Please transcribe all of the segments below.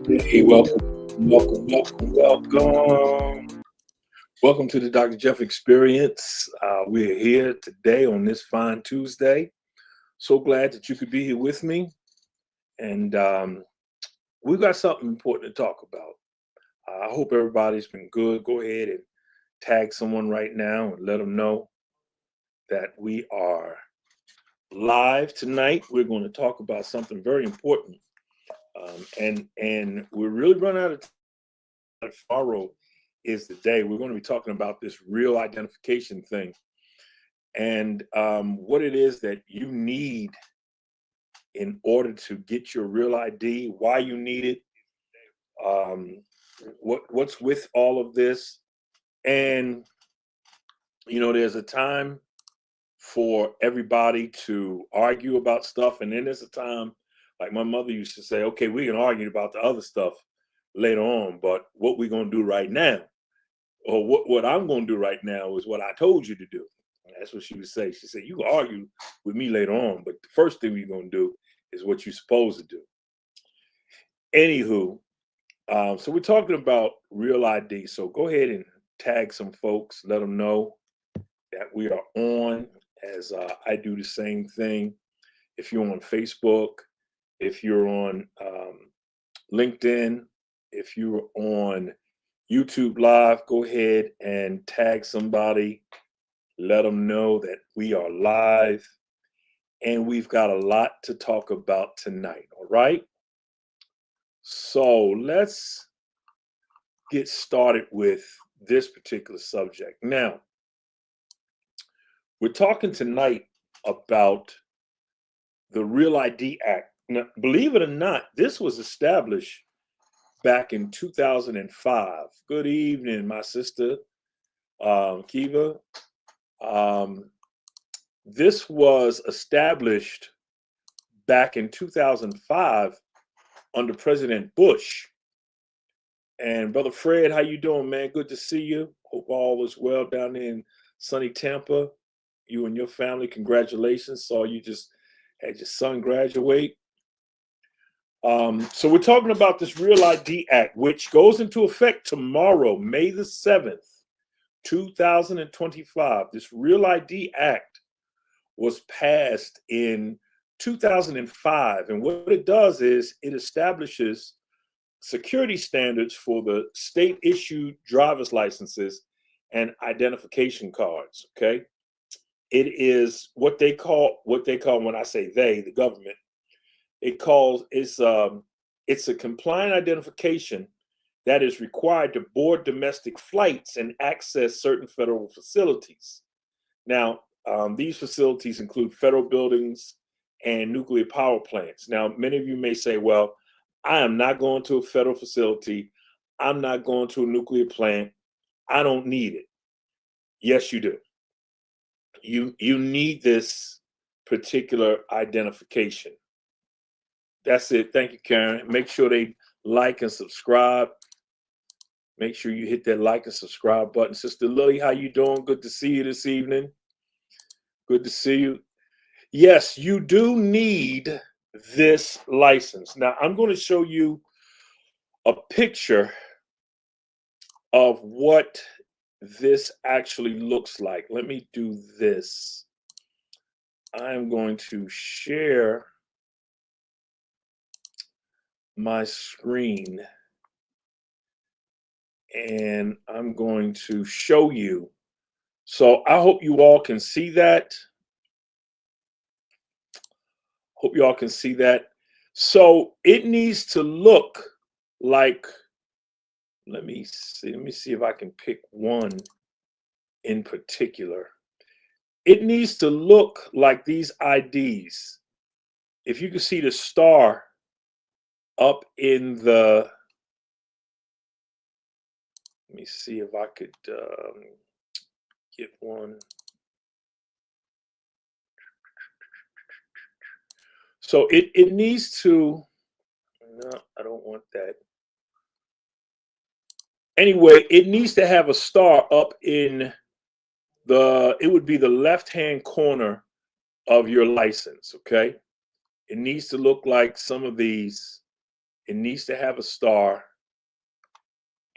Hey, welcome. Welcome to the Dr. Jeff Experience. We're here today on this fine Tuesday. So glad that you could be here with me. And we've got something important to talk about. I hope everybody's been good. Go ahead and tag someone right now and let them know that we are live tonight. We're going to talk about something very important. And we're really running out of time. Tomorrow is the day. We're going to be talking about this real identification thing and what it is that you need in order to get your real ID, why you need it, what's with all of this. And there's a time for everybody to argue about stuff, and then there's a time, like my mother used to say, okay, we can argue about the other stuff later on, but what we're going to do right now, or what I'm going to do right now, is what I told you to do. That's what she would say. She said, you can argue with me later on, but the first thing we're going to do is what you're supposed to do. Anywho, so we're talking about real ID. So go ahead and tag some folks, let them know that we are on, as I do the same thing. If you're on Facebook, if you're on LinkedIn, if you're on YouTube Live, go ahead and tag somebody. Let them know that we are live and we've got a lot to talk about tonight. All right. So let's get started with this particular subject. Now, we're talking tonight about the Real ID Act. Now, believe it or not, this was established back in 2005. Good evening, my sister, Kiva. This was established back in 2005 under President Bush. And Brother Fred, how you doing, man? Good to see you. Hope all is well down there in sunny Tampa. You and your family, congratulations. Saw you just had your son graduate. So we're talking about this Real ID Act, which goes into effect tomorrow, May the 7th, 2025. This Real ID Act was passed in 2005. And what it does is it establishes security standards for the state issued driver's licenses and identification cards. Okay. It is what they call, when I say they, the government, it's a compliant identification that is required to board domestic flights and access certain federal facilities. Now, these facilities include federal buildings and nuclear power plants. Now, many of you may say, well, I am not going to a federal facility. I'm not going to a nuclear plant. I don't need it. Yes, you do. You need this particular identification. That's it. Thank you, Karen. Make sure they like and subscribe. Make sure you hit that like and subscribe button. Sister Lily, how you doing? Good to see you this evening. Good to see you. Yes, you do need this license. Now, I'm going to show you a picture of what this actually looks like. Let me do this. I'm going to share my screen and I'm going to show you. So I hope you all can see that. Hope you all can see that. So it needs to look like, let me see if I can pick one in particular. It needs to look like these IDs. If you can see the star up in the, let me see if I could get one. So it needs to, no, I don't want that. Anyway, it needs to have a star up in it would be the left-hand corner of your license, okay? It needs to look like some of these It needs to have a star.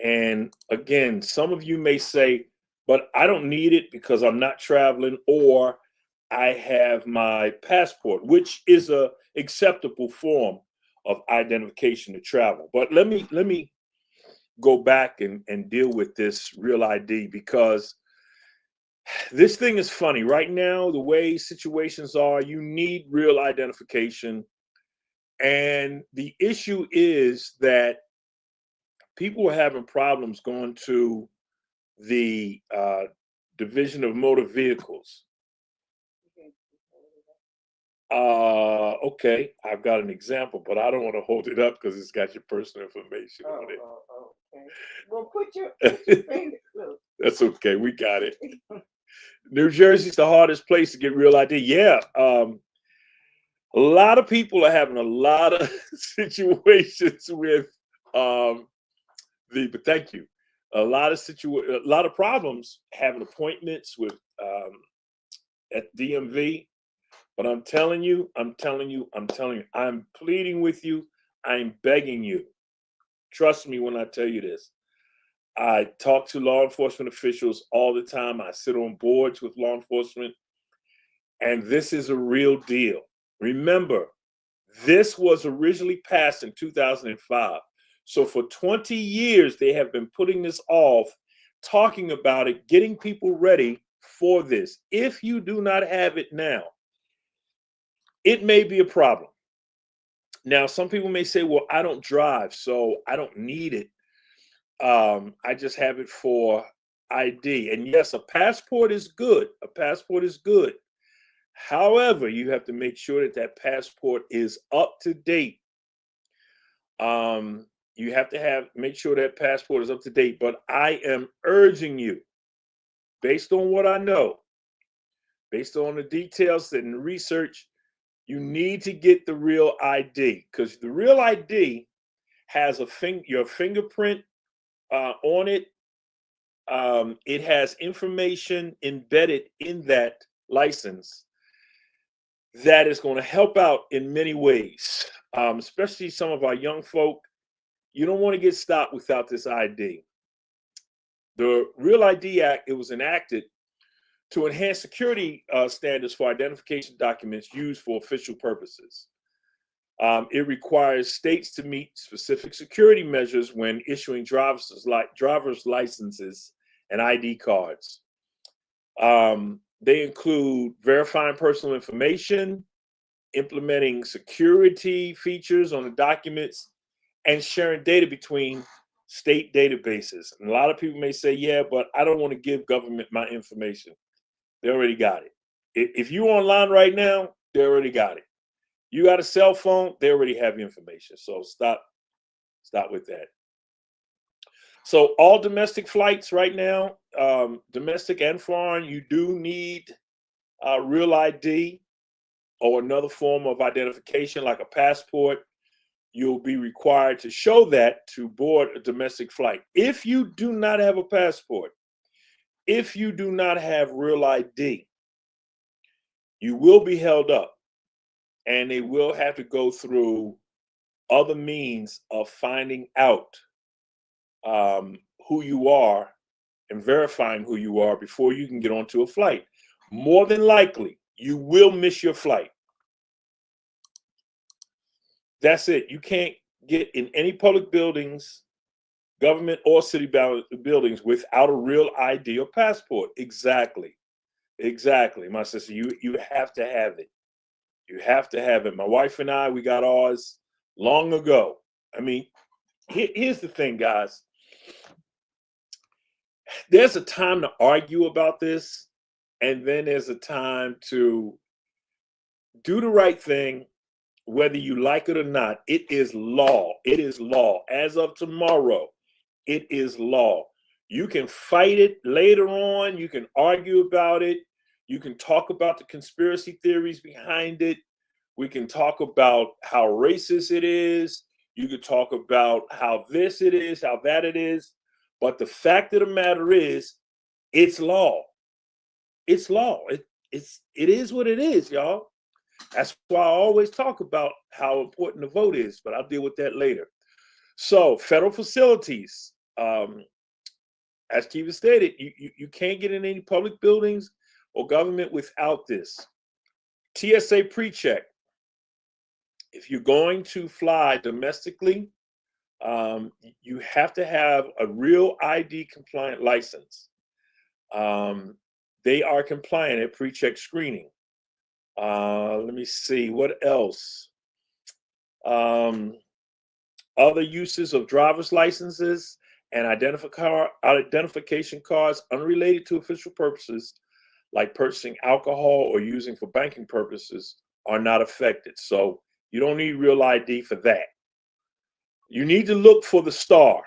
And again, some of you may say, but I don't need it because I'm not traveling, or I have my passport, which is a acceptable form of identification to travel. But let me go back and deal with this real ID, because this thing is funny. Right now, the way situations are, you need real identification. And the issue is that people are having problems going to the Division of Motor Vehicles. Okay, I've got an example, but I don't want to hold it up because it's got your personal information on it. Okay. Well, put your finger through. That's okay. We got it. New Jersey's the hardest place to get real ID. Yeah. A lot of people are having a lot of situations with but thank you. A lot of problems having appointments with at DMV. But I'm telling you, I'm pleading with you, I'm begging you. Trust me when I tell you this. I talk to law enforcement officials all the time. I sit on boards with law enforcement, and this is a real deal. Remember, this was originally passed in 2005. So for 20 years, they have been putting this off, talking about it, getting people ready for this. If you do not have it now, it may be a problem. Now, some people may say, well, I don't drive, so I don't need it. I just have it for ID. And yes, a passport is good. A passport is good. However, you have to make sure that that passport is up to date. You have to make sure that passport is up to date. But I am urging you, based on what I know, based on the details and the research, you need to get the real ID, because the real ID has your fingerprint on it. It has information embedded in that license that is going to help out in many ways, especially some of our young folk. You don't want to get stopped without this ID. The Real ID Act, it was enacted to enhance security standards for identification documents used for official purposes. It requires states to meet specific security measures when issuing driver's licenses and ID cards. They include verifying personal information, implementing security features on the documents, and sharing data between state databases. And a lot of people may say, yeah, but I don't want to give government my information. They already got it. If you're online right now, they already got it. You got a cell phone, they already have your information. So stop with that. So all domestic flights right now, domestic and foreign, you do need real ID or another form of identification like a passport. You'll be required to show that to board a domestic flight. If you do not have a passport, if you do not have real ID, you will be held up, and they will have to go through other means of finding out who you are and verifying who you are before you can get onto a flight. More than likely, you will miss your flight. That's it. You can't get in any public buildings, government or city buildings, without a real ID or passport. Exactly, my sister. You have to have it. You have to have it. My wife and I, we got ours long ago. I mean, here's the thing, guys. There's a time to argue about this, and then there's a time to do the right thing, whether you like it or not. It is law. It is law. As of tomorrow, it is law. You can fight it later on. You can argue about it. You can talk about the conspiracy theories behind it. We can talk about how racist it is. You could talk about how this it is, how that it is. But the fact of the matter is, it's law. It's law. It is what it is, y'all. That's why I always talk about how important the vote is, but I'll deal with that later. So federal facilities, as Kiva stated, you can't get in any public buildings or government without this. TSA pre-check. If you're going to fly domestically, you have to have a real ID compliant license. They are compliant at pre-check screening. Let me see what else. Other uses of driver's licenses and identification cards unrelated to official purposes, like purchasing alcohol or using for banking purposes, are not affected. So you don't need real ID for that. You need to look for the star.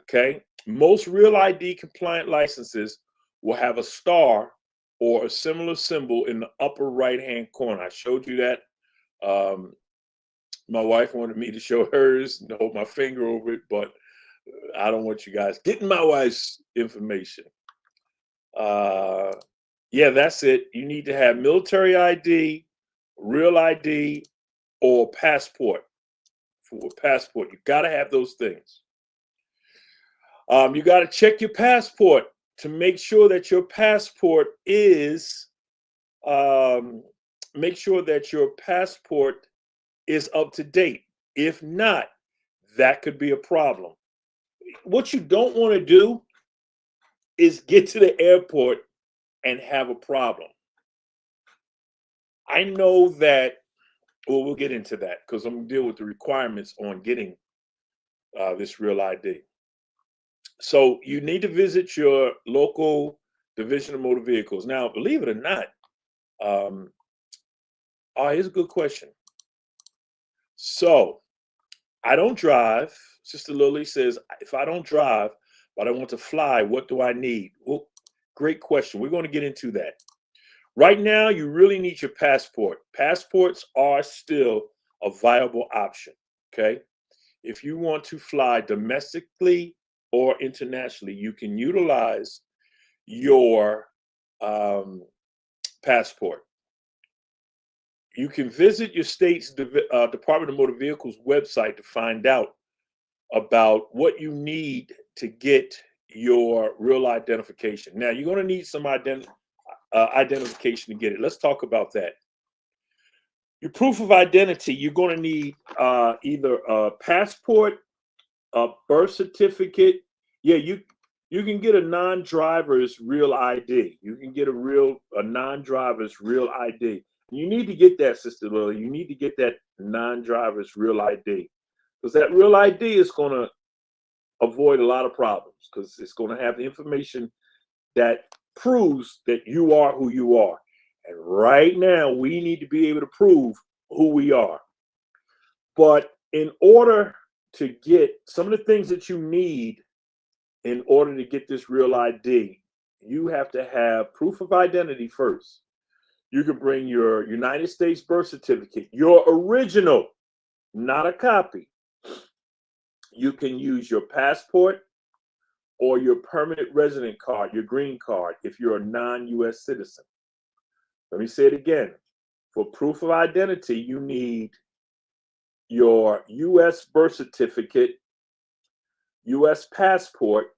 Okay. Most real ID compliant licenses will have a star or a similar symbol in the upper right-hand corner. I showed you that. My wife wanted me to show hers and hold my finger over it, but I don't want you guys getting my wife's information. Yeah, that's it. You need to have military ID, real ID, or passport. For a passport, you got to have those things. You got to check your passport to make sure that your passport is up to date. If not, that could be a problem. What you don't want to do is get to the airport and have a problem. I know that, well, we'll get into that because I'm going to deal with the requirements on getting this real ID. So you need to visit your local division of motor vehicles. Now, believe it or not, here's a good question. So I don't drive. Sister Lily says, if I don't drive, but I want to fly, what do I need? Well, great question. We're going to get into that. Right now, you really need your passport. Passports are still a viable option, okay? If you want to fly domestically or internationally, you can utilize your passport. You can visit your state's Department of Motor Vehicles website to find out about what you need to get your real identification. Now, you're going to need some identification to get it. Let's talk about that. Your proof of identity, you're going to need either a passport, a birth certificate. Yeah, you can get a non-driver's real ID. You can get a non-driver's real ID. You need to get that, Sister Lily. You need to get that non-driver's real ID, because that real ID is going to avoid a lot of problems, because it's going to have the information that proves that you are who you are. And right now, we need to be able to prove who we are. But in order to get some of the things that you need in order to get this real ID, you have to have proof of identity first. You can bring your United States birth certificate, your original, not a copy. You can use your passport or your permanent resident card, your green card, if you're a non-US citizen. Let me say it again. For proof of identity, you need your US birth certificate, US passport,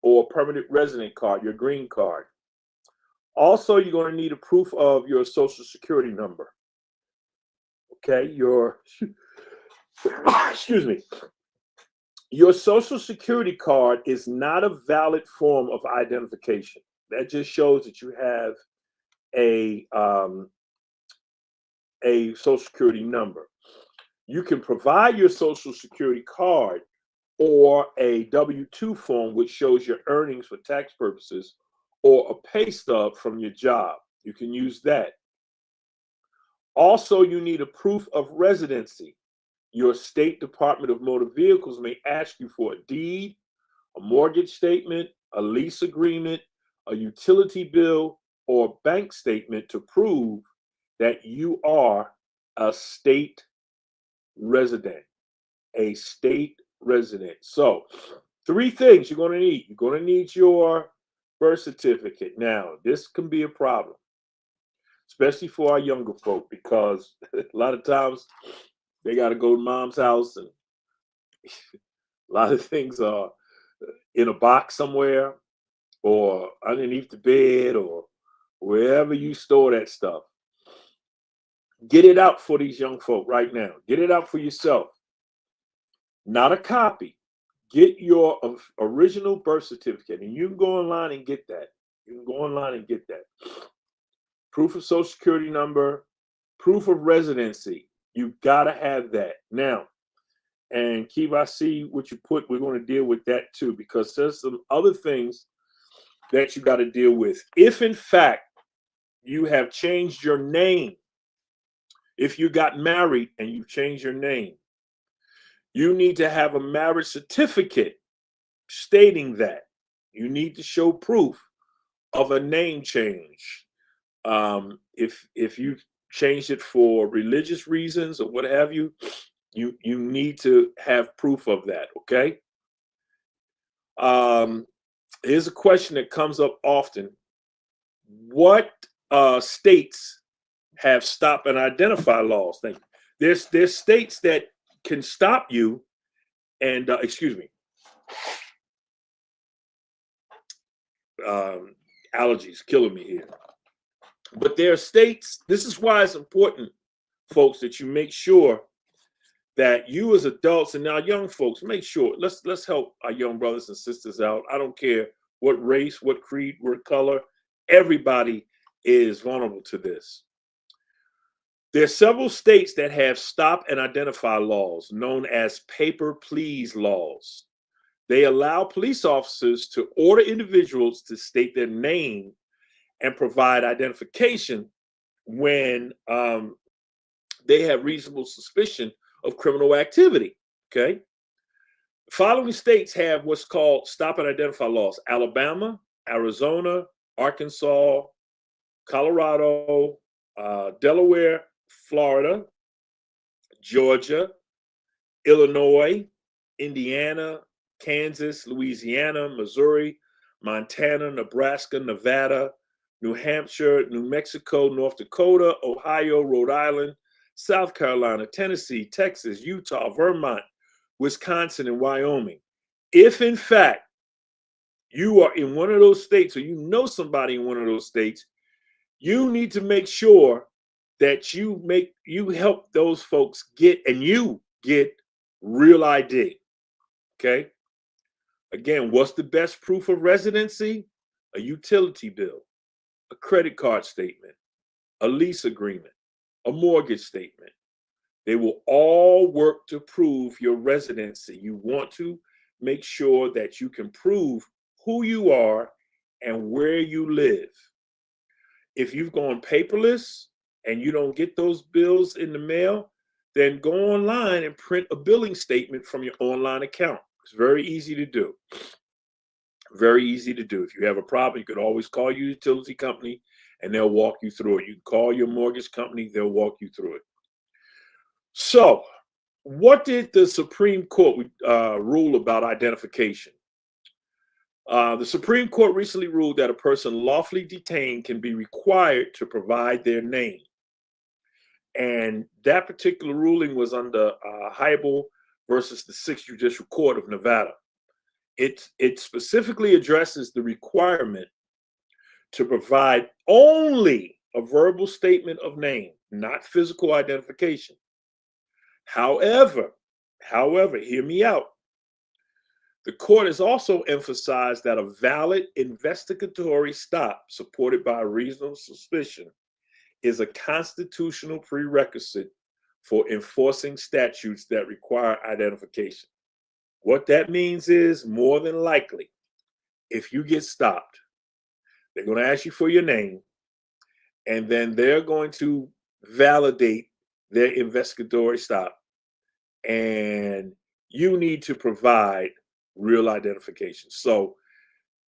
or permanent resident card, your green card. Also, you're going to need a proof of your social security number. Okay, excuse me. Your social security card is not a valid form of identification. That just shows that you have a social security number. You can provide your social security card or a W-2 form, which shows your earnings for tax purposes, or a pay stub from your job. You can use that. Also, you need a proof of residency. Your state Department of Motor Vehicles may ask you for a deed, a mortgage statement, a lease agreement, a utility bill, or a bank statement to prove that you are a state resident. A state resident. So, 3 things you're going to need. You're going to need your birth certificate. Now, this can be a problem, especially for our younger folk, because a lot of times they got to go to mom's house and A lot of things are in a box somewhere or underneath the bed or wherever you store that stuff. Get it out for these young folk right now. Get it out for yourself. Not a copy. Get your original birth certificate, and you can go online and get that. You can go online and get that. Proof of social security number, proof of residency. You gotta have that now. And Keith, I see what you put. We're going to deal with that too, because there's some other things that you got to deal with. If in fact you have changed your name, if you got married and you changed your name, you need to have a marriage certificate stating that. You need to show proof of a name change. If you changed it for religious reasons or what have you, you need to have proof of that. Okay. Here's a question that comes up often: what states have stop and identify laws? Thank you. There's states that can stop you, and excuse me, allergies killing me here. But there are states. This is why it's important, folks, that you make sure that you as adults and now young folks make sure. Let's help our young brothers and sisters out. I don't care what race, what creed, what color. Everybody is vulnerable to this. There are several states that have stop and identify laws known as paper please laws. They allow police officers to order individuals to state their name and provide identification when they have reasonable suspicion of criminal activity. Okay. The following states have what's called stop and identify laws: Alabama, Arizona, Arkansas, Colorado, Delaware, Florida, Georgia, Illinois, Indiana, Kansas, Louisiana, Missouri, Montana, Nebraska, Nevada, New Hampshire, New Mexico, North Dakota, Ohio, Rhode Island, South Carolina, Tennessee, Texas, Utah, Vermont, Wisconsin, and Wyoming. If in fact you are in one of those states, or you know somebody in one of those states, you need to make sure that you help those folks get real ID. Okay. Again, what's the best proof of residency? A utility bill, a credit card statement, a lease agreement, a mortgage statement. They will all work to prove your residency. You want to make sure that you can prove who you are and where you live. If you've gone paperless and you don't get those bills in the mail, then go online and print a billing statement from your online account. It's very easy to do. Very easy to do. If you have a problem, you could always call your utility company and they'll walk you through it. You can call your mortgage company, they'll walk you through it. So, what did the Supreme Court rule about identification? The Supreme Court recently ruled that a person lawfully detained can be required to provide their name. And that particular ruling was under Hybel versus the 6th Judicial Court of Nevada. It specifically addresses the requirement to provide only a verbal statement of name, not physical identification. However, hear me out. The court has also emphasized that a valid investigatory stop supported by reasonable suspicion is a constitutional prerequisite for enforcing statutes that require identification. What that means is, more than likely, if you get stopped, they're going to ask you for your name, and then they're going to validate their investigatory stop, and you need to provide real identification. So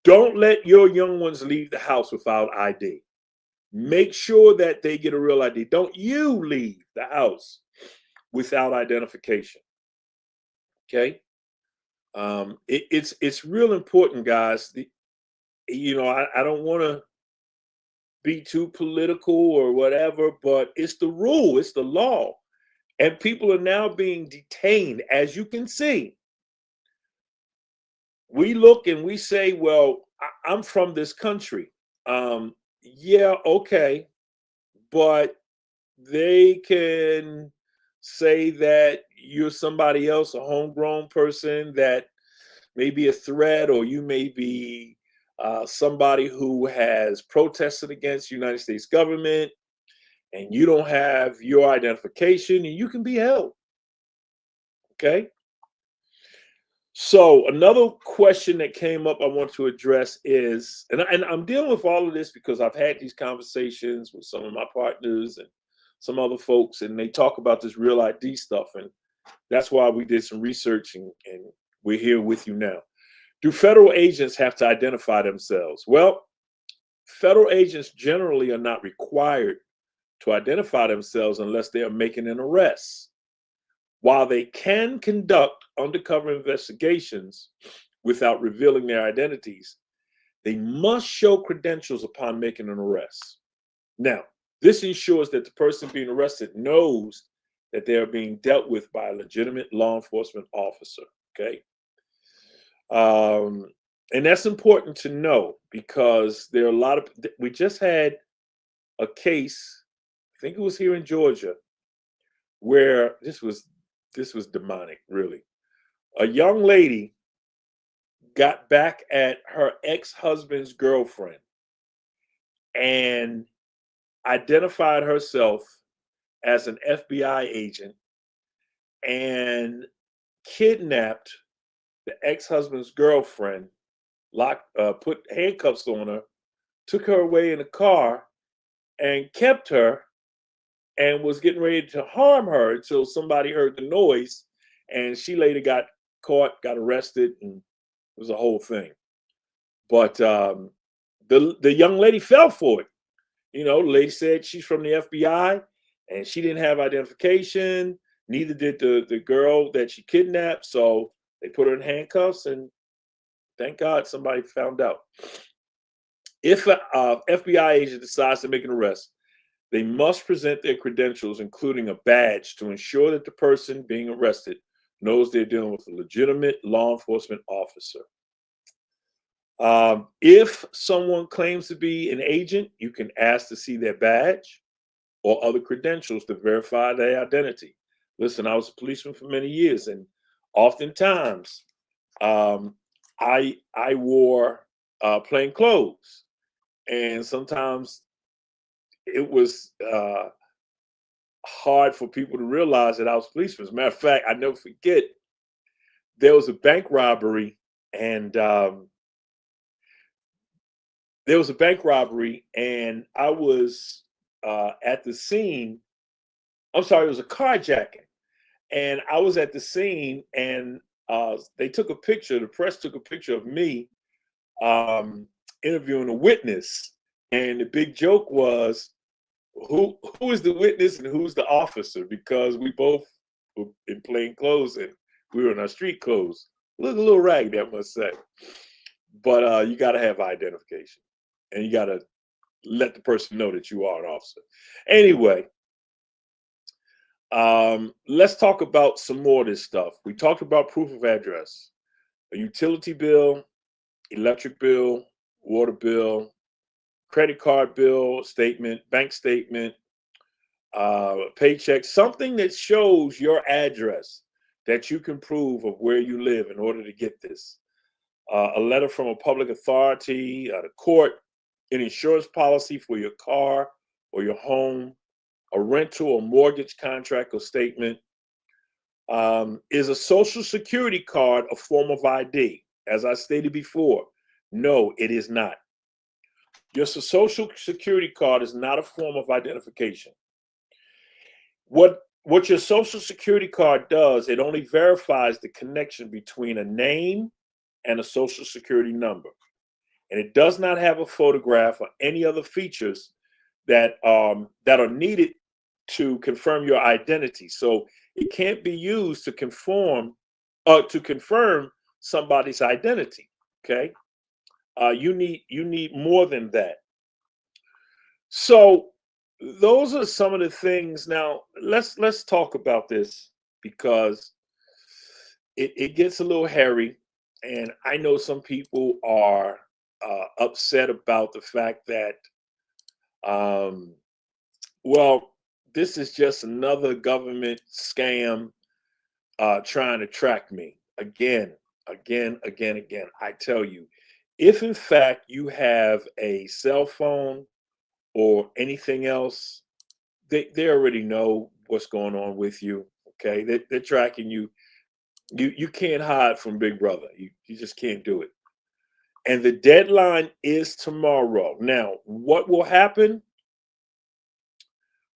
don't let your young ones leave the house without ID. Make sure that they get a real ID. Don't you leave the house without identification. Okay? It's real important, guys. I don't want to be too political or whatever, but it's the rule, it's the law. And people are now being detained, as you can see. we look and we say, well, I'm from this country. Yeah, okay, but they can say that you're somebody else, a homegrown person that may be a threat, or you may be somebody who has protested against the United States government, and you don't have your identification, and you can be held. Okay. So another question that came up I want to address is, and I'm dealing with all of this because I've had these conversations with some of my partners and some other folks, and they talk about this real ID stuff, and that's why we did some research, and we're here with you now. Do federal agents have to identify themselves? Well, federal agents generally are not required to identify themselves unless they are making an arrest. While they can conduct undercover investigations without revealing their identities, they must show credentials upon making an arrest. Now, this ensures that the person being arrested knows that they are being dealt with by a legitimate law enforcement officer. Okay. And that's important to know because there are a lot of, we just had a case, I think it was here in Georgia, where this was demonic, really. A young lady got back at her ex-husband's girlfriend and identified herself as an FBI agent and kidnapped the ex-husband's girlfriend, put handcuffs on her, took her away in a car, and kept her, and was getting ready to harm her until somebody heard the noise, and she later got caught, got arrested, and it was a whole thing. But the young lady fell for it. You know, the lady said she's from the FBI, and she didn't have identification. Neither did the girl that she kidnapped. So they put her in handcuffs, and thank God somebody found out. If an FBI agent decides to make an arrest, they must present their credentials, including a badge, to ensure that the person being arrested knows they're dealing with a legitimate law enforcement officer. If someone claims to be an agent, you can ask to see their badge or other credentials to verify their identity. Listen, I was a policeman for many years, and oftentimes I wore plain clothes, and sometimes it was hard for people to realize that I was a policeman. As a matter of fact, I never forget, there was a bank robbery, and I was at the scene. I'm sorry, it was a carjacking, and I was at the scene, and they took a picture. The press took a picture of me interviewing a witness, and the big joke was, who is the witness and who's the officer? Because we both were in plain clothes and we were in our street clothes. Look a little raggedy, I must say. But you got to have identification, and you got to let the person know that you are an officer. Anyway, let's talk about some more of this stuff. We talked about proof of address, a utility bill, electric bill, water bill, credit card bill, statement, bank statement, paycheck, something that shows your address that you can prove of where you live in order to get this. A letter from a public authority, the court, an insurance policy for your car or your home, a rental or mortgage contract or statement. Is a social security card a form of ID? As I stated before, no, it is not. Your social security card is not a form of identification. What your social security card does, it only verifies the connection between a name and a social security number. And it does not have a photograph or any other features that are needed to confirm your identity. So it can't be used to confirm somebody's identity. Okay. You need more than that. So those are some of the things. Now let's talk about this because it gets a little hairy. And I know some people are upset about the fact that, um, well, this is just another government scam trying to track me again, again. I tell you, if in fact you have a cell phone or anything else, they already know what's going on with you. Okay, they're tracking you. You can't hide from Big Brother. You just can't do it. And the deadline is tomorrow. Now, what will happen?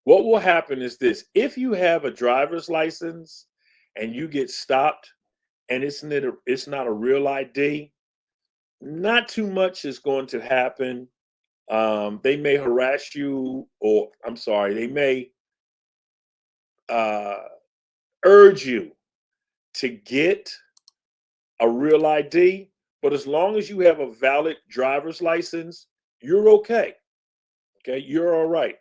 What will happen is this: if you have a driver's license and you get stopped, and it's not a real ID, not too much is going to happen. They may harass you, or I'm sorry, they may uh, urge you to get a real ID. But as long as you have a valid driver's license, you're okay. Okay, you're all right.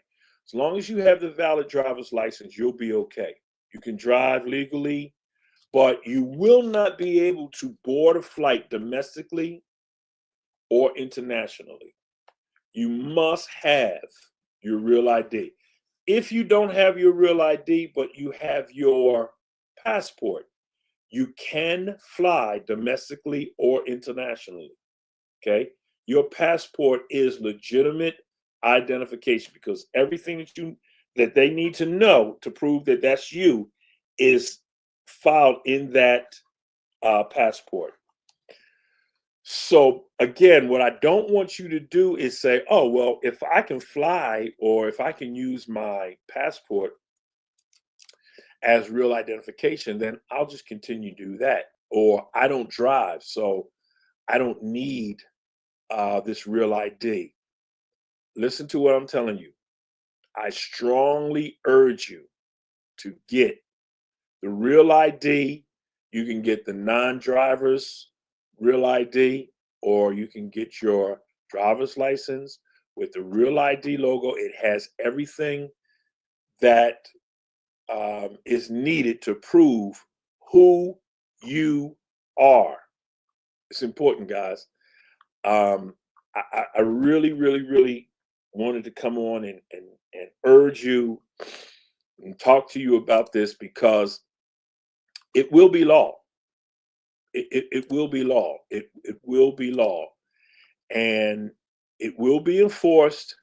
As long as you have the valid driver's license, you'll be okay. You can drive legally, but you will not be able to board a flight domestically or internationally. You must have your real ID. If you don't have your real ID, but you have your passport, you can fly domestically or internationally. Okay. Your passport is legitimate identification because everything that they need to know to prove that that's you is filed in that passport. So again, what I don't want you to do is say, "Oh, well, if I can fly or if I can use my passport as real identification, then I'll just continue to do that." Or I don't drive, so I don't need this real ID. Listen to what I'm telling you. I strongly urge you to get the real ID. You can get the non-driver's real ID, or you can get your driver's license with the real ID logo. It has everything that is needed to prove who you are. It's important, guys. Um, I really, really, really wanted to come on and urge you and talk to you about this because it will be law. It will be law. It will be law. And it will be enforced.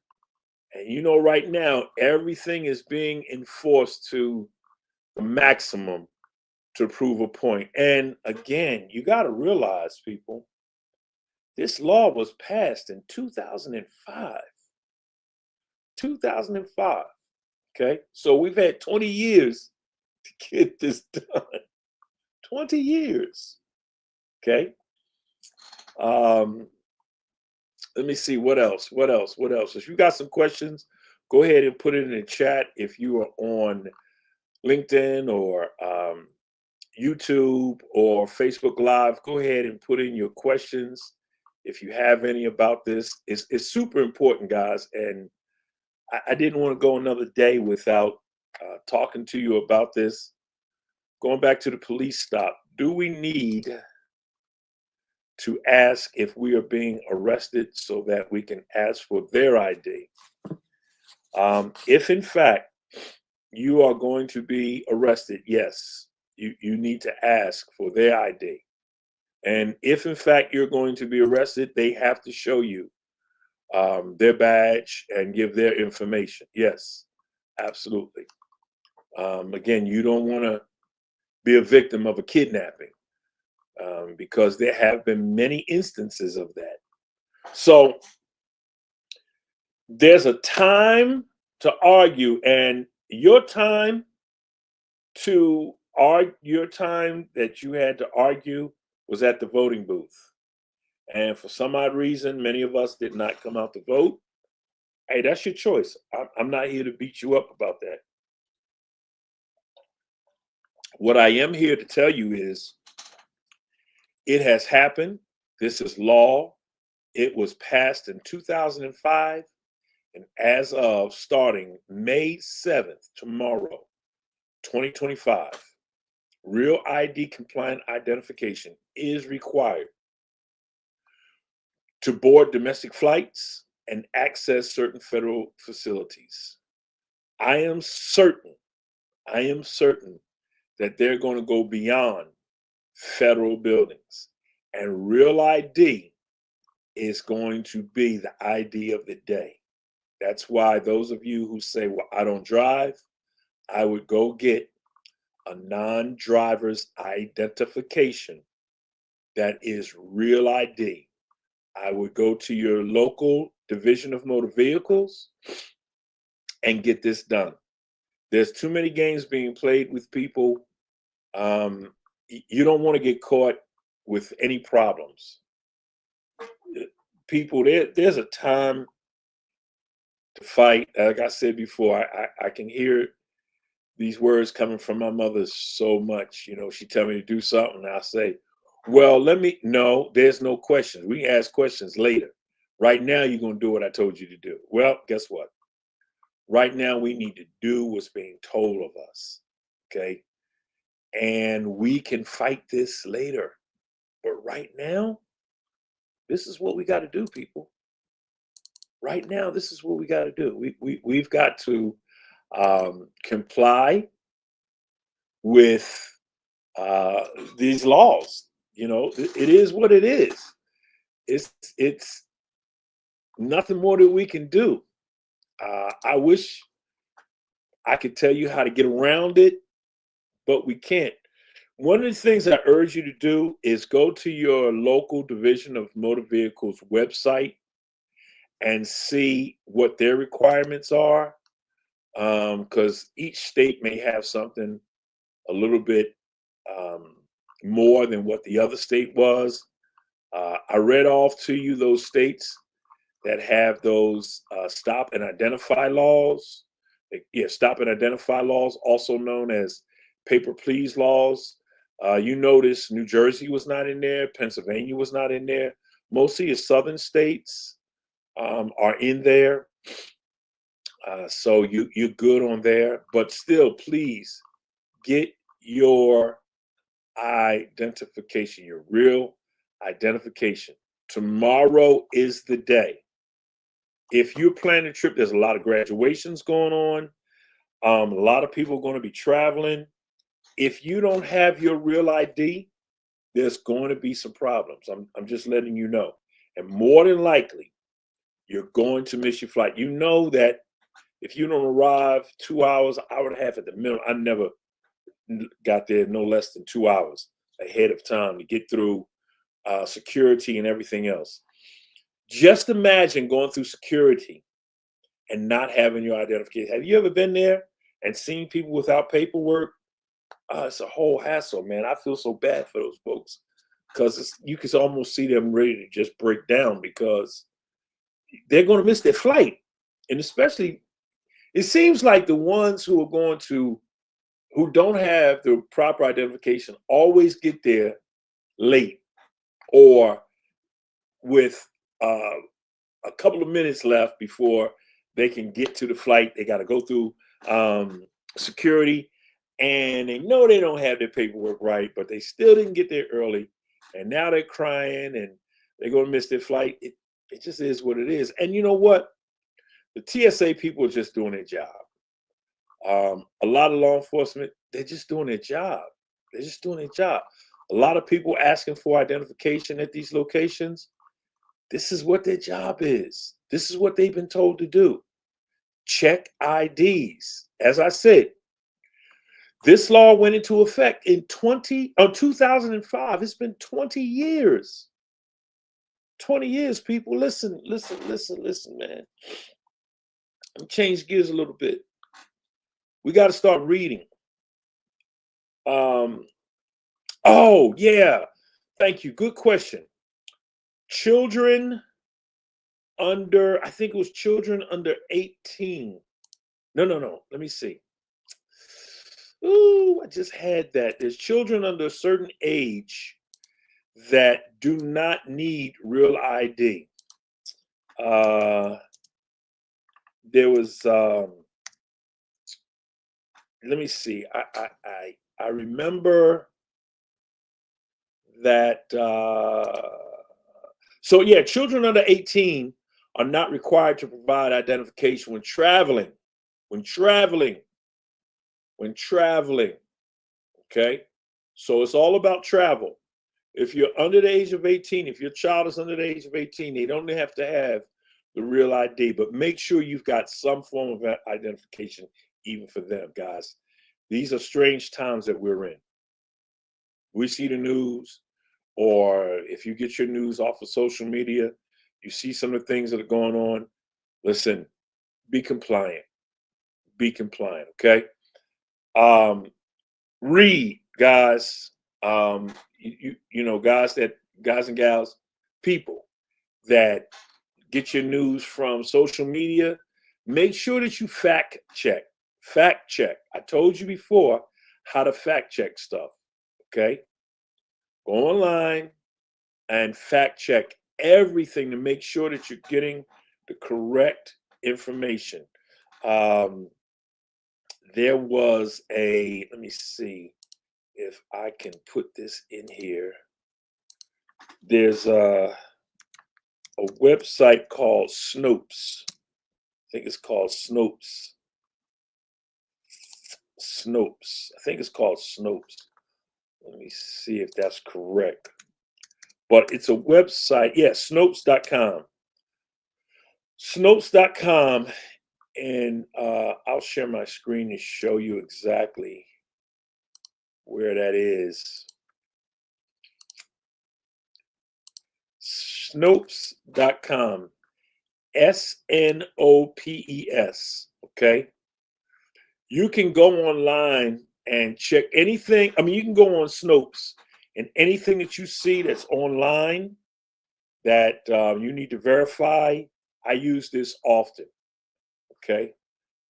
And you know, right now, everything is being enforced to the maximum to prove a point. And again, you got to realize, people, this law was passed in 2005. 2005. Okay. So we've had 20 years to get this done. 20 years. Okay. Um, let me see what else. If you got some questions, go ahead and put it in the chat. If you are on LinkedIn or YouTube or Facebook Live, go ahead and put in your questions. If you have any about this, it's super important, guys. And I didn't want to go another day without talking to you about this. Going back to the police stop, do we need to ask if we are being arrested so that we can ask for their ID? If in fact you are going to be arrested, yes, you need to ask for their ID. And if in fact you're going to be arrested, they have to show you their badge and give their information. Yes, absolutely. Again, you don't want to be a victim of a kidnapping because there have been many instances of that. So there's a time to argue, and your time your time that you had to argue was at the voting booth. And for some odd reason, many of us did not come out to vote. Hey, that's your choice. I'm not here to beat you up about that. What I am here to tell you is it has happened. This is law. It was passed in 2005. And as of starting May 7th, tomorrow, 2025, real ID compliant identification is required to board domestic flights and access certain federal facilities. I am certain, I am certain that they're going to go beyond federal buildings. And real ID is going to be the ID of the day. That's why those of you who say, well, I don't drive, I would go get a non-driver's identification that is real ID. I would go to your local division of motor vehicles and get this done. There's too many games being played with people. You don't want to get caught with any problems. People, there's a time to fight. Like I said before, I can hear these words coming from my mother so much. You know, she tell me to do something, and I say, well, no, there's no questions. We can ask questions later. Right now, you're going to do what I told you to do. Well, guess what? Right now, we need to do what's being told of us, okay? And we can fight this later. But right now, this is what we got to do, people. Right now, this is what we got to do. We've got to comply with these laws. You know, it is what it is. It's nothing more that we can do. I wish I could tell you how to get around it, but we can't. One of the things I urge you to do is go to your local division of motor vehicles website and see what their requirements are, because each state may have something a little bit more than what the other state was. I read off to you those states that have those stop and identify laws. Stop and identify laws, also known as paper please laws. You notice New Jersey was not in there, Pennsylvania was not in there. Most of your southern states are in there. So you're good on there. But still, please get your identification, your real identification. Tomorrow is the day. If you're planning a trip, there's a lot of graduations going on. A lot of people are going to be traveling. If you don't have your real ID, there's going to be some problems. I'm just letting you know. And more than likely, you're going to miss your flight. You know that if you don't arrive 2 hours, hour and a half at the minimum, I never got there no less than 2 hours ahead of time to get through security and everything else. Just imagine going through security and not having your identification. Have you ever been there and seen people without paperwork? It's a whole hassle, man. I feel so bad for those folks because you can almost see them ready to just break down because they're going to miss their flight. And especially, it seems like the ones who don't have the proper identification always get there late or with a couple of minutes left before they can get to the flight. They got to go through security, and they know they don't have their paperwork right, but they still didn't get there early, and now they're crying and they're going to miss their flight. It just is what it is. And you know what? The TSA people are just doing their job. A lot of law enforcement, they're just doing their job. They're just doing their job. A lot of people asking for identification at these locations. This is what their job is. This is what they've been told to do. Check IDs. As I said, this law went into effect in 2005. It's been 20 years. 20 years, people. Listen, man. Let me change gears a little bit. We got to start reading. Oh, yeah. Thank you. Good question. Children under, I think it was children under 18. No. Let me see. Ooh, I just had that. There's children under a certain age that do not need real ID. There was, let me see. I remember that. So yeah, children under 18 are not required to provide identification when traveling. When traveling. When traveling. Okay. So it's all about travel. If you're under the age of 18, if your child is under the age of 18, they don't have to have the real ID, but make sure you've got some form of identification even for them, guys. These are strange times that we're in. We see the news, or if you get your news off of social media, you see some of the things that are going on. Listen, be compliant. Be compliant, okay? Read, guys. You know, guys and gals, people that get your news from social media. Make sure that you fact check. Fact check. I told you before how to fact check stuff. Okay, go online and fact check everything to make sure that you're getting the correct information. Um, there was let me see if I can put this in here. There's a website called Snopes. I think it's called Snopes. Snopes. I think it's called Snopes. Let me see if that's correct. But it's a website. Yeah, Snopes.com. Snopes.com. And I'll share my screen to show you exactly where that is. Snopes.com. Snopes. Okay. You can go online and check anything. I mean, you can go on Snopes, and anything that you see that's online that you need to verify. I use this often. Okay.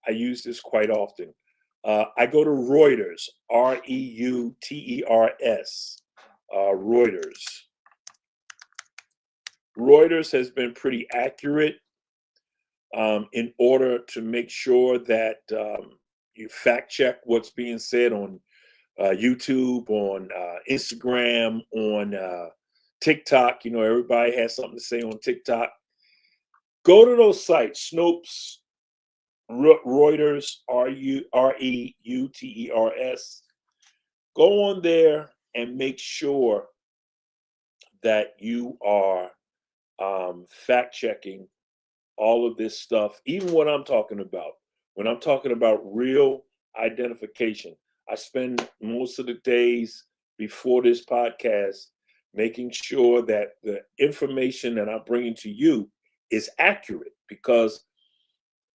I use this quite often. I go to Reuters, Reuters. Reuters. Reuters has been pretty accurate in order to make sure that you fact check what's being said on YouTube, on Instagram, on TikTok. You know, everybody has something to say on TikTok. Go to those sites, Snopes, Reuters, Reuters. Go on there and make sure that you are fact checking all of this stuff, even what I'm talking about. When I'm talking about real identification, I spend most of the days before this podcast making sure that the information that I'm bringing to you is accurate, because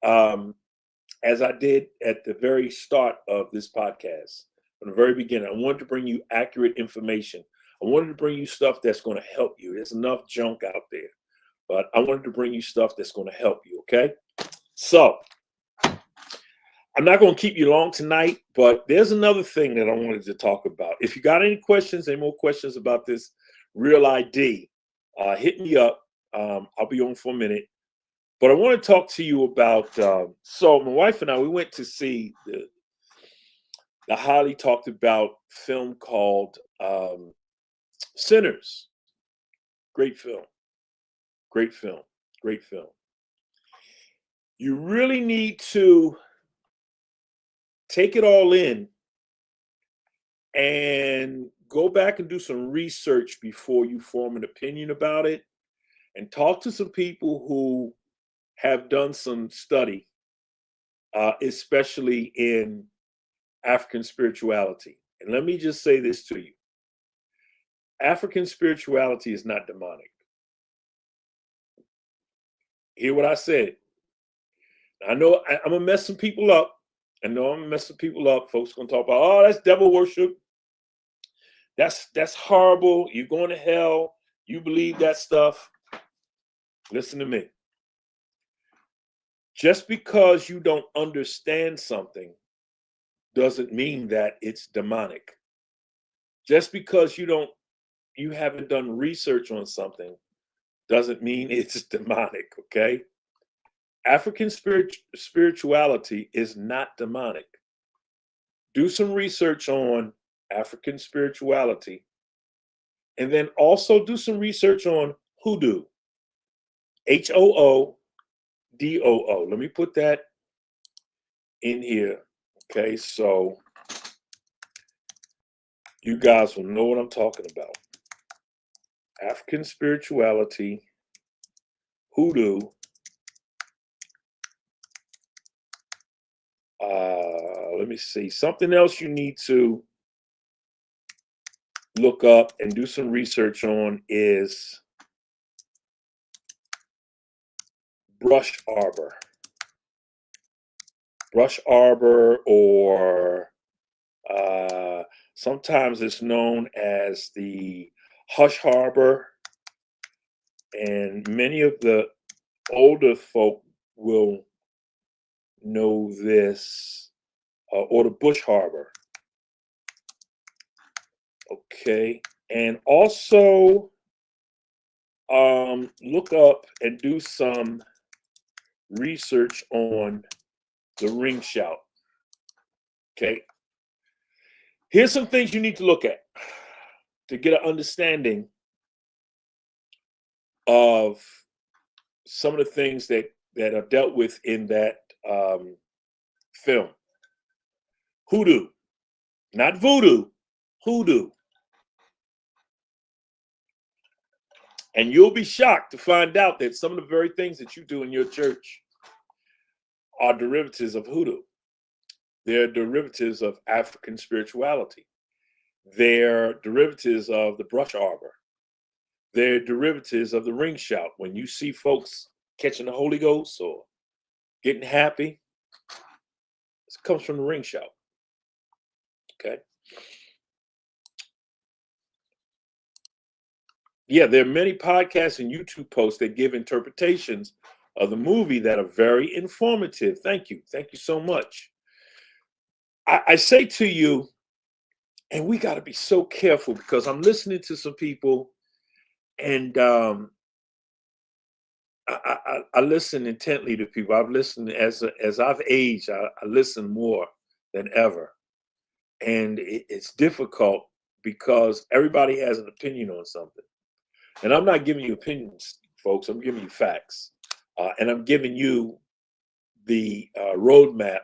as I did at the very start of this podcast, from the very beginning, I wanted to bring you accurate information. I wanted to bring you stuff that's going to help you. There's enough junk out there, but I wanted to bring you stuff that's going to help you, okay? So, I'm not going to keep you long tonight, but there's another thing that I wanted to talk about. If you got any questions, any more questions about this Real ID, hit me up. I'll be on for a minute. But I want to talk to you about, so my wife and I, we went to see the highly talked about film called Sinners. Great film. Great film. Great film. You really need to take it all in and go back and do some research before you form an opinion about it, and talk to some people who have done some study, especially in African spirituality. And let me just say this to you. African spirituality is not demonic. Hear what I said. I know I'm going to mess some people up. I know I'm going to mess some people up. Folks going to talk about, oh, that's devil worship. That's horrible. You're going to hell. You believe that stuff. Listen to me. Just because you don't understand something doesn't mean that it's demonic. Just because you haven't done research on something doesn't mean it's demonic, okay? African spirituality is not demonic. Do some research on African spirituality, and then also do some research on hoodoo. HOODOO. Let me put that in here. Okay, so you guys will know what I'm talking about. African spirituality, hoodoo. Let me see. Something else you need to look up and do some research on is brush arbor. Brush arbor, or sometimes it's known as the hush harbor. And many of the older folk will know this, or the bush harbor. Okay. And also look up and do some research on the ring shout. Okay. Here's some things you need to look at to get an understanding of some of the things that are dealt with in that film. Hoodoo, not voodoo, hoodoo. And you'll be shocked to find out that some of the very things that you do in your church are derivatives of hoodoo. They're derivatives of African spirituality. They're derivatives of the brush arbor. They're derivatives of the ring shout. When you see folks catching the Holy Ghost or getting happy, it comes from the ring shout. Okay. Yeah, there are many podcasts and YouTube posts that give interpretations of the movie that are very informative. Thank you. Thank you so much. I say to you, and we got to be so careful, because I'm listening to some people, and I listen intently to people. I've listened as I've aged. I listen more than ever, and it's difficult because everybody has an opinion on something. And I'm not giving you opinions, folks. I'm giving you facts, and I'm giving you the roadmap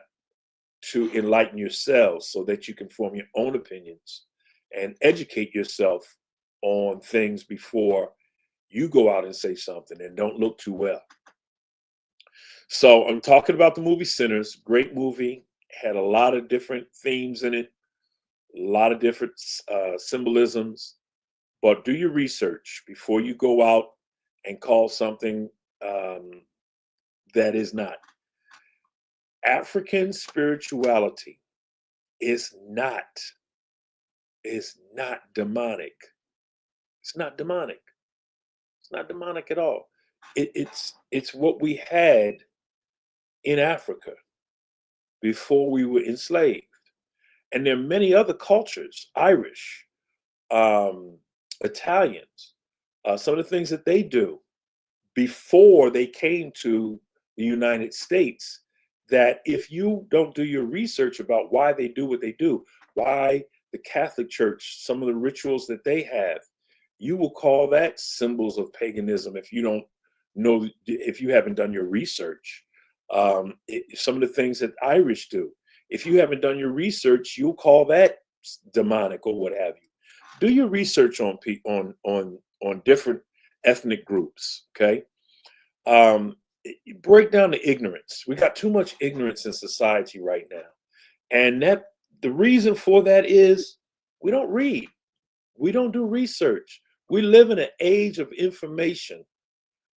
to enlighten yourselves so that you can form your own opinions and educate yourself on things before you go out and say something and don't look too well. So I'm talking about the movie Sinners. Great movie. Had a lot of different themes in it, a lot of different symbolisms. But do your research before you go out and call something that is not. African spirituality is not demonic. It's not demonic. It's not demonic at all. It's what we had in Africa before we were enslaved. And there are many other cultures, Irish, Italians, some of the things that they do before they came to the United States, that if you don't do your research about why they do what they do, why the Catholic Church, some of the rituals that they have, you will call that symbols of paganism if you don't know, if you haven't done your research. Some of the things that Irish do, if you haven't done your research, you'll call that demonic or what have you. Do your research on different ethnic groups. Okay. Break down the ignorance. We got too much ignorance in society right now. And that the reason for that is we don't read. We don't do research. We live in an age of information,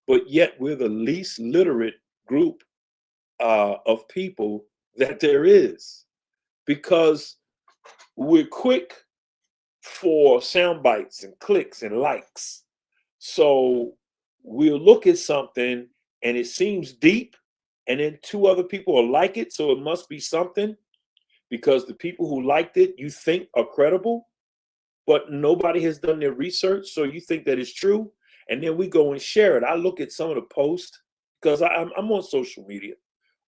but yet we're the least literate group of people that there is, because we're quick for sound bites and clicks and likes. So we'll look at something and it seems deep, and then two other people will like it, so it must be something, because the people who liked it you think are credible, but nobody has done their research, so you think that it's true, and then we go and share it. I look at some of the posts because I'm on social media.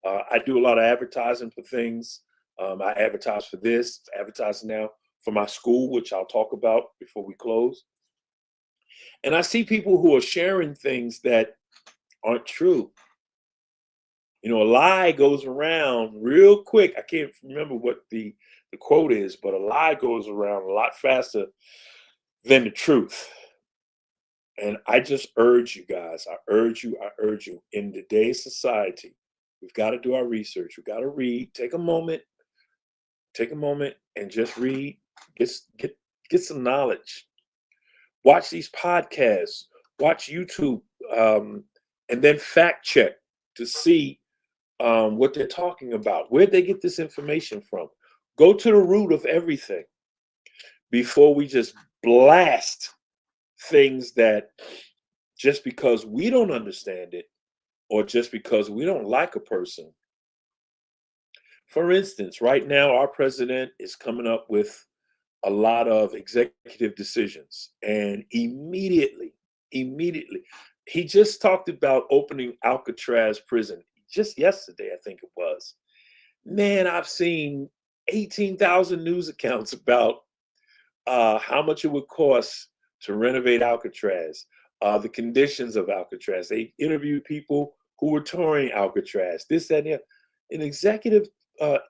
I do a lot of advertising for things. I advertise for this, advertising now for my school, which I'll talk about before we close. And I see people who are sharing things that aren't true. You know, a lie goes around real quick. I can't remember what the quote is, but a lie goes around a lot faster than the truth. And I just urge you guys, I urge you, in today's society, we've got to do our research. We've got to read, take a moment and just read, get, get some knowledge. Watch these podcasts, watch YouTube, and then fact check to see what they're talking about. Where'd they get this information from? Go to the root of everything before we just blast things that just because we don't understand it or just because we don't like a person. For instance, right now, our president is coming up with a lot of executive decisions, and immediately, he just talked about opening Alcatraz prison just yesterday, I think it was. Man, I've seen 18,000 news accounts about how much it would cost to renovate Alcatraz, the conditions of Alcatraz. They interviewed people who were touring Alcatraz, this, that, and the other. An executive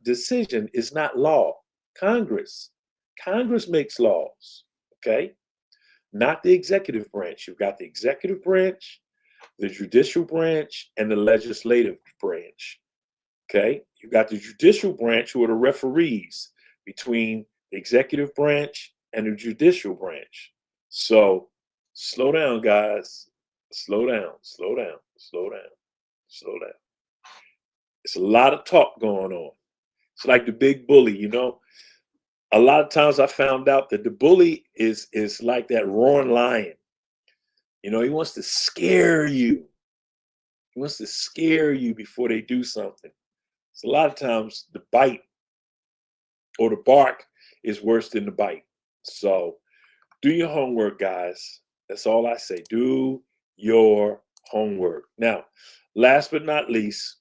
decision is not law. Congress makes laws, okay? Not the executive branch. You've got the executive branch, the judicial branch, and the legislative branch, okay? You've got the judicial branch, who are the referees between the executive branch and the judicial branch. So slow down, guys. Slow down. It's a lot of talk going on. It's like the big bully, you know. A lot of times I found out that the bully is like that roaring lion. You know, he wants to scare you. He wants to scare you before they do something. So a lot of times the bite or the bark is worse than the bite. So do your homework, guys. That's all I say. Do your homework. Now, last but not least,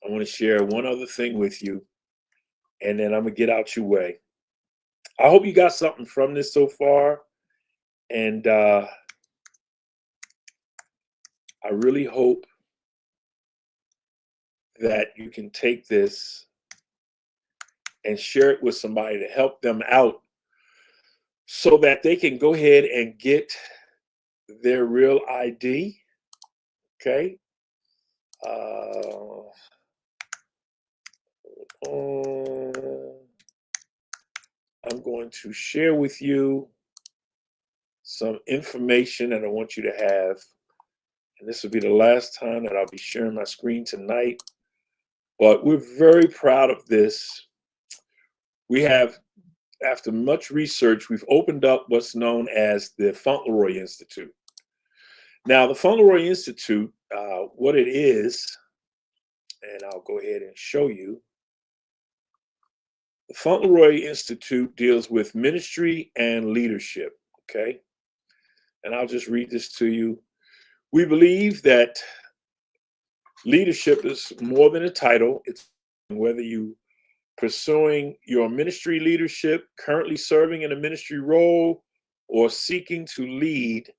I want to share one other thing with you, and then I'm going to get out your way. I hope you got something from this so far. And I really hope that you can take this and share it with somebody to help them out so that they can go ahead and get their real ID. Okay. I'm going to share with you some information that I want you to have. And this will be the last time that I'll be sharing my screen tonight. But we're very proud of this. We have, after much research, we've opened up what's known as the Fauntleroy Institute. Now, the Fauntleroy Institute, what it is, and I'll go ahead and show you. The Fauntleroy Institute deals with ministry and leadership, okay? And I'll just read this to you. We believe that leadership is more than a title. It's whether you pursuing your ministry leadership, currently serving in a ministry role, or seeking to lead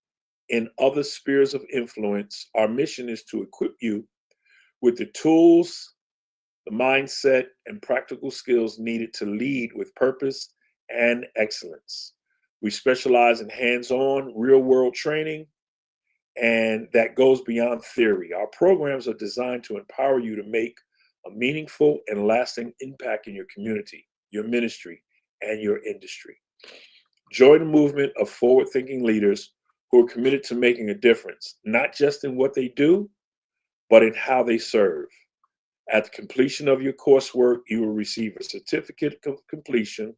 in other spheres of influence. Our mission is to equip you with the tools, the mindset, and practical skills needed to lead with purpose and excellence. We specialize in hands-on, real-world training, and that goes beyond theory. Our programs are designed to empower you to make a meaningful and lasting impact in your community, your ministry, and your industry. Join the movement of forward-thinking leaders who are committed to making a difference, not just in what they do, but in how they serve. At the completion of your coursework, you will receive a certificate of completion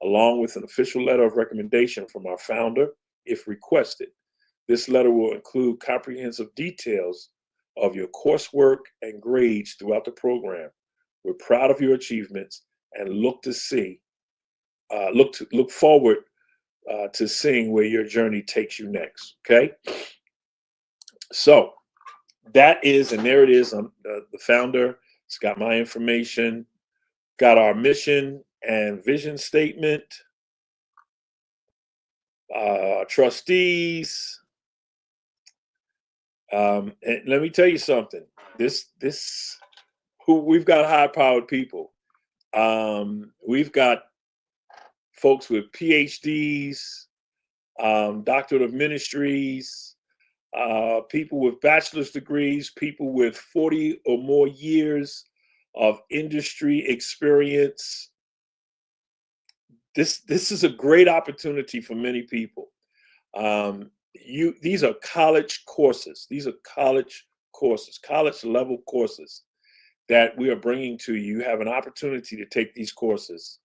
along with an official letter of recommendation from our founder, if requested. This letter will include comprehensive details of your coursework and grades throughout the program. We're proud of your achievements and look forward to seeing where your journey takes you next. Okay, so that is, and there it is. I'm the founder. It's got my information, got our mission, and vision statement, trustees. And let me tell you something. We've got high-powered people. We've got folks with PhDs, doctorate of ministries, people with bachelor's degrees, people with 40 or more years of industry experience. This is a great opportunity for many people. These are college courses. These are college courses, college level courses that we are bringing to you. You have an opportunity to take these courses.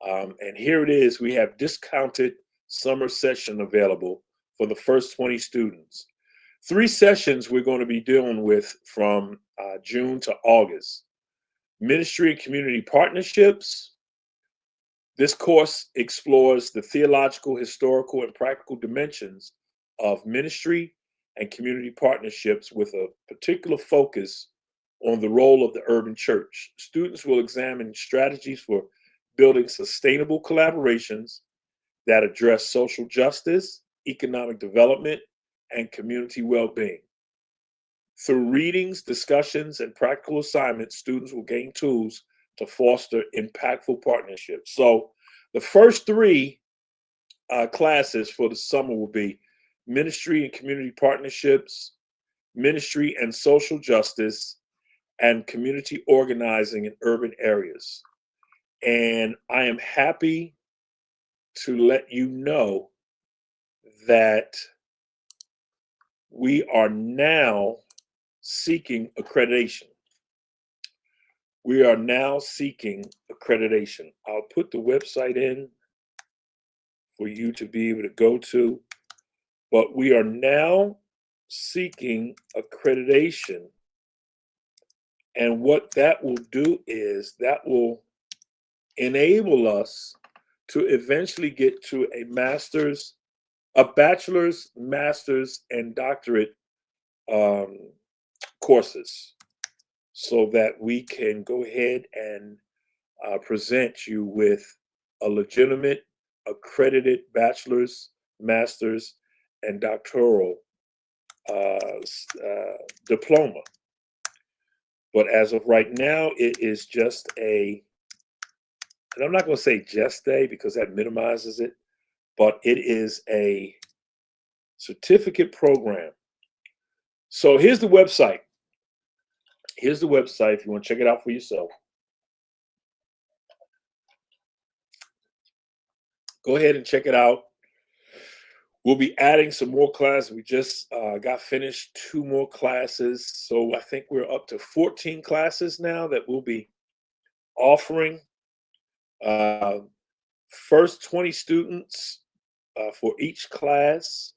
And here it is. We have discounted summer session available for the first 20 students. 3 sessions we're going to be dealing with from June to August. Ministry and community partnerships. This course explores the theological, historical, and practical dimensions of ministry and community partnerships with a particular focus on the role of the urban church. Students will examine strategies for building sustainable collaborations that address social justice, economic development, and community well-being. Through readings, discussions, and practical assignments, students will gain tools to foster impactful partnerships. So the first 3 classes for the summer will be ministry and community partnerships, ministry and social justice, and community organizing in urban areas. And I am happy to let you know that we are now seeking accreditation. We are now seeking accreditation. I'll put the website in for you to be able to go to, but we are now seeking accreditation. And what that will do is that will enable us to eventually get to a bachelor's, master's, and doctorate courses, so that we can go ahead and present you with a legitimate, accredited bachelor's, master's, and doctoral diploma. But as of right now, it is just and I'm not going to say just because that minimizes it, but it is a certificate program. So here's the website. Here's the website if you want to check it out for yourself. Go ahead and check it out. We'll be adding some more classes. We just got finished 2 more classes. So I think we're up to 14 classes now that we'll be offering. First 20 students for each class,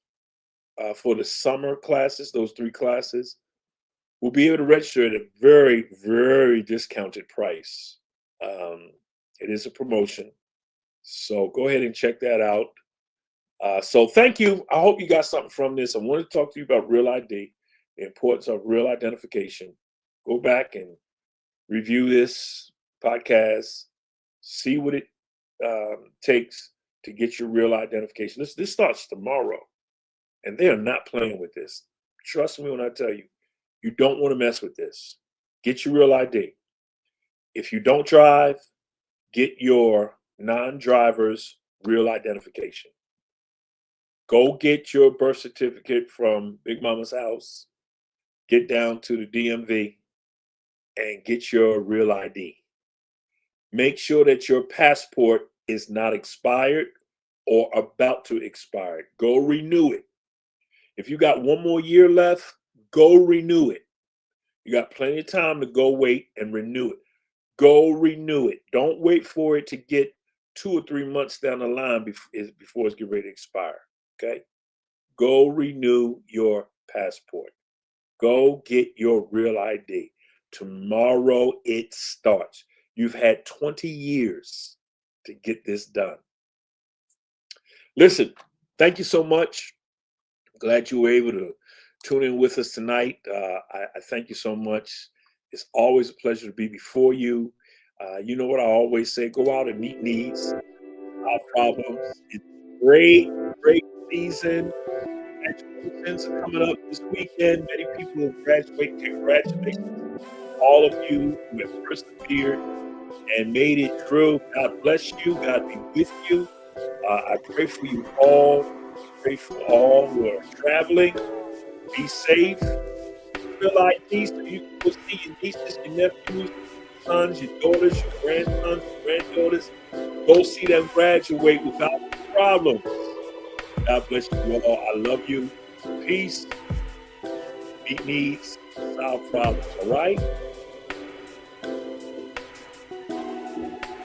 for the summer classes, those 3 classes, will be able to register at a very, very discounted price. It is a promotion. So go ahead and check that out. So thank you. I hope you got something from this. I wanted to talk to you about Real ID, the importance of real identification. Go back and review this podcast, see what it takes to get your real identification. This starts tomorrow, and they are not playing with this. Trust me when I tell you, you don't want to mess with this. Get your real ID. If you don't drive, get your non-driver's real identification. Go get your birth certificate from Big Mama's house. Get down to the DMV and get your real ID. Make sure that your passport is not expired or about to expire. Go renew it. If you got 1 more year left, go renew it. You got plenty of time to go wait and renew it. Go renew it. Don't wait for it to get 2 or 3 months down the line before it's getting ready to expire. Okay? Go renew your passport. Go get your real ID. Tomorrow it starts. You've had 20 years to get this done. Listen, thank you so much. Glad you were able to tune in with us tonight. I thank you so much. It's always a pleasure to be before you. You know what I always say: go out and meet needs, solve problems. It's great, great season. Graduations are coming up this weekend. Many people will graduate. Congratulations, all of you who have persevered and made it through. God bless you. God be with you. I pray for you all. Pray for all who are traveling. Be safe. Real ID so you can go see your nieces, your nephews, your sons, your daughters, your grandsons, your granddaughters. Go see them graduate without problems. God bless you all. I love you. Peace. Meet needs. Solve problems. All right?